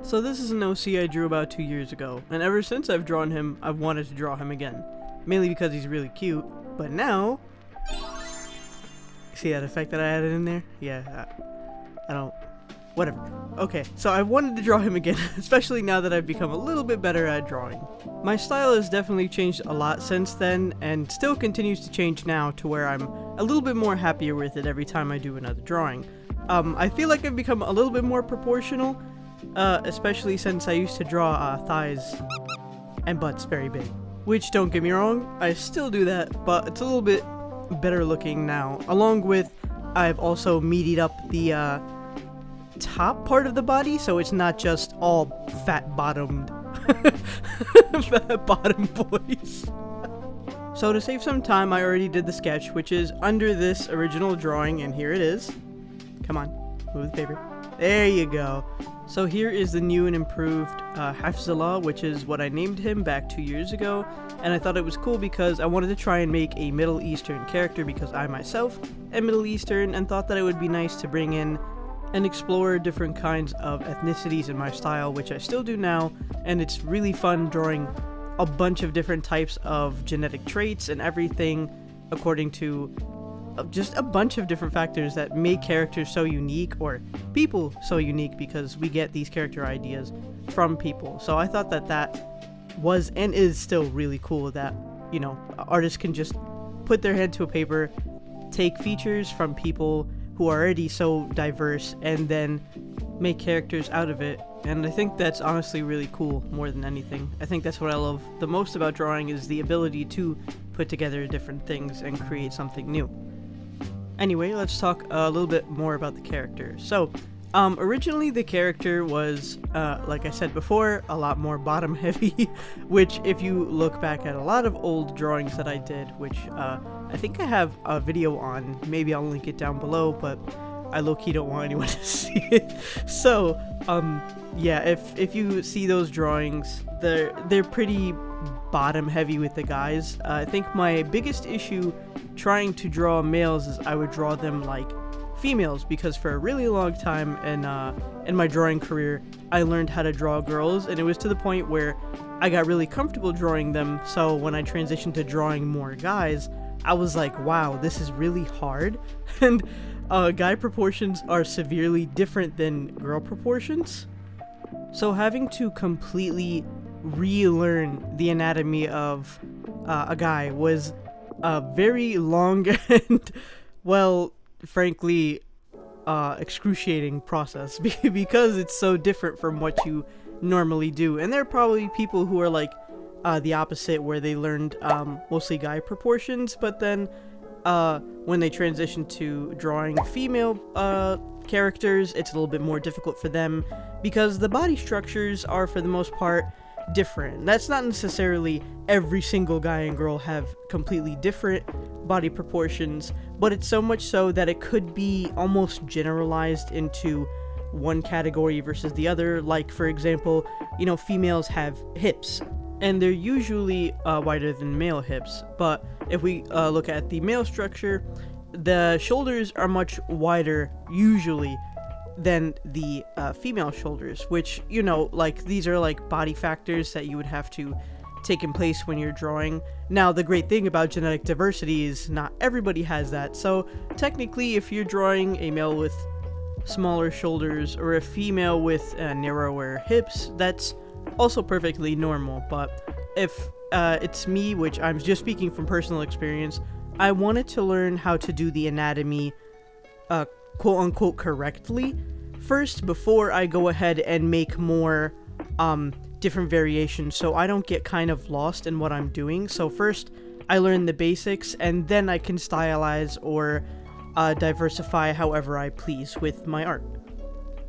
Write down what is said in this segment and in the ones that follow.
So this is an OC I drew about 2 years ago, and ever since I've drawn him, I've wanted to draw him again. Mainly because he's really cute, but now... See that effect that I added in there? Yeah, I don't... Whatever. Okay, so I wanted to draw him again, especially now that I've become a little bit better at drawing. My style has definitely changed a lot since then, and still continues to change now to where I'm a little bit more happier with it every time I do another drawing. I feel like I've become a little bit more proportional, especially since I used to draw thighs and butts very big. Which, don't get me wrong, I still do that, but it's a little bit better looking now. Along with, I've also meatied up the top part of the body, so it's not just all fat-bottomed fat-bottom boys. So to save some time, I already did the sketch, which is under this original drawing, and here it is. Come on, move the paper. There you go. So here is the new and improved Hafizullah, which is what I named him back 2 years ago, and I thought it was cool because I wanted to try and make a Middle Eastern character because I myself am Middle Eastern, and thought that it would be nice to bring in and explore different kinds of ethnicities in my style, which I still do now, and it's really fun drawing a bunch of different types of genetic traits and everything according to just a bunch of different factors that make characters so unique, or people so unique, because we get these character ideas from people. So I thought that that was and is still really cool that, you know, artists can just put their head to a paper, take features from people who are already so diverse, and then make characters out of it. And I think that's honestly really cool more than anything. I think that's what I love the most about drawing, is the ability to put together different things and create something new. Anyway, let's talk a little bit more about the character. So, originally the character was, like I said before, a lot more bottom heavy, which if you look back at a lot of old drawings that I did, which I think I have a video on, maybe I'll link it down below, but I low-key don't want anyone to see it. So, yeah, if you see those drawings, they're pretty bottom heavy with the guys. I think my biggest issue trying to draw males is I would draw them like females, because for a really long time in my drawing career, I learned how to draw girls, and it was to the point where I got really comfortable drawing them. So when I transitioned to drawing more guys, I was like, wow, this is really hard. And guy proportions are severely different than girl proportions. So having to completely relearn the anatomy of a guy was a very long and, well, frankly, excruciating process because it's so different from what you normally do. And there are probably people who are like the opposite, where they learned mostly guy proportions, but then when they transition to drawing female characters, it's a little bit more difficult for them because the body structures are, for the most part, different. That's not necessarily every single guy and girl have completely different body proportions, but it's so much so that it could be almost generalized into one category versus the other. Like, for example, you know, females have hips, and they're usually wider than male hips, but if we look at the male structure, the shoulders are much wider usually than the female shoulders, which, you know, like, these are like body factors that you would have to take in place when you're drawing. Now, the great thing about genetic diversity is not everybody has that, so technically if you're drawing a male with smaller shoulders or a female with narrower hips, that's also perfectly normal. But if it's me, which I'm just speaking from personal experience, I wanted to learn how to do the anatomy quote-unquote correctly first before I go ahead and make more different variations, so I don't get kind of lost in what I'm doing. So first I learn the basics, and then I can stylize or diversify however I please with my art.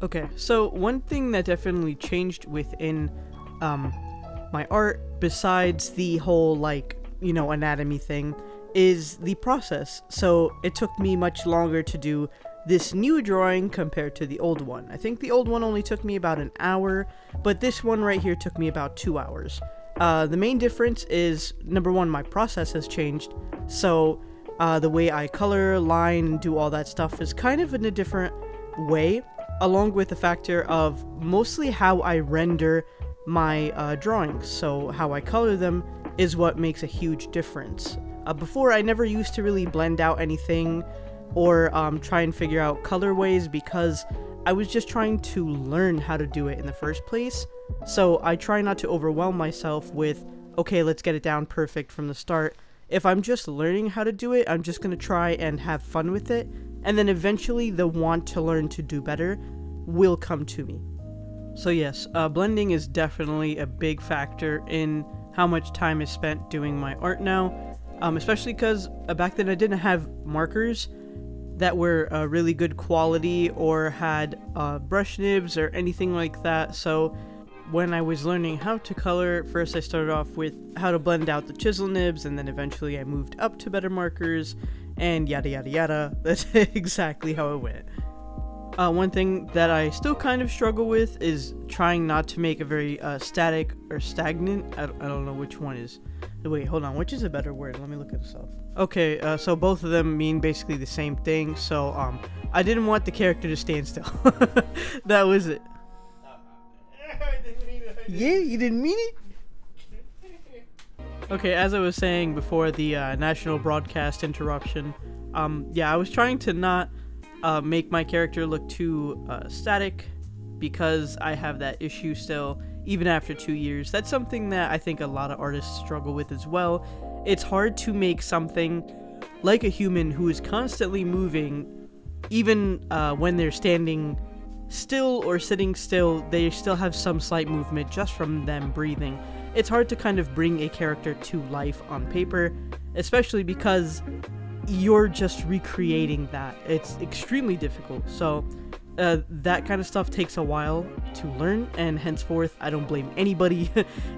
Okay, so one thing that definitely changed within my art, besides the whole, like, you know, anatomy thing, is the process. So it took me much longer to do this new drawing compared to the old one. I think the old one only took me about an hour, but this one right here took me about 2 hours. The main difference is, number one, my process has changed. So the way I color, line, and do all that stuff is kind of in a different way. along with the factor of mostly how I render my drawings. So how I color them is what makes a huge difference. Before, I never used to really blend out anything or try and figure out colorways because I was just trying to learn how to do it in the first place. So I try not to overwhelm myself with, okay, let's get it down perfect from the start. If I'm just learning how to do it, I'm just going to try and have fun with it, and then eventually the want to learn to do better will come to me. So yes, blending is definitely a big factor in how much time is spent doing my art now, especially because back then I didn't have markers that were really good quality or had brush nibs or anything like that. So when I was learning how to color, first I started off with how to blend out the chisel nibs, and then eventually I moved up to better markers, and yada yada yada. That's exactly how it went. One thing that I still kind of struggle with is trying not to make a very static or stagnant. I don't know which one is. Wait, hold on. Which is a better word? Let me look at this up. Okay, so both of them mean basically the same thing. So I didn't want the character to stand still. That was it. Yeah, you didn't mean it? Okay, as I was saying before the national broadcast interruption, yeah, I was trying to not make my character look too static because I have that issue still, even after 2 years. That's something that I think a lot of artists struggle with as well. It's hard to make something like a human who is constantly moving, even when they're standing still or sitting still, they still have some slight movement just from them breathing. It's hard to kind of bring a character to life on paper, especially because you're just recreating that. It's extremely difficult. So that kind of stuff takes a while to learn, and henceforth I don't blame anybody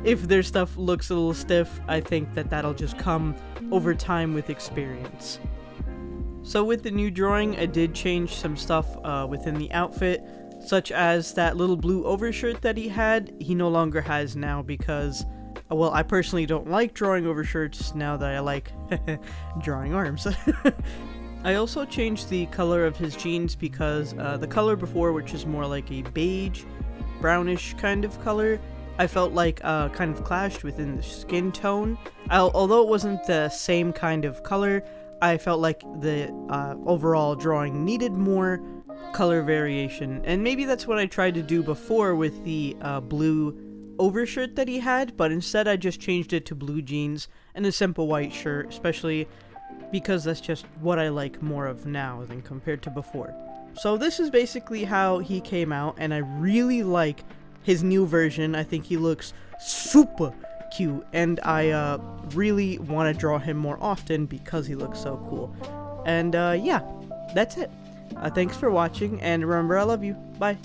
if their stuff looks a little stiff. I think that that'll just come over time with experience. So with the new drawing, I did change some stuff within the outfit, such as that little blue overshirt that he had. He no longer has now because, well, I personally don't like drawing overshirts now that I like drawing arms. I also changed the color of his jeans because the color before, which is more like a beige, brownish kind of color, I felt like kind of clashed within the skin tone. Although it wasn't the same kind of color, I felt like the overall drawing needed more color variation, and maybe that's what I tried to do before with the blue overshirt that he had, but instead I just changed it to blue jeans and a simple white shirt, especially because that's just what I like more of now than compared to before. So this is basically how he came out, and I really like his new version. I think he looks super cute, and I really want to draw him more often because he looks so cool. And yeah, that's it. Thanks for watching, and remember, I love you. Bye.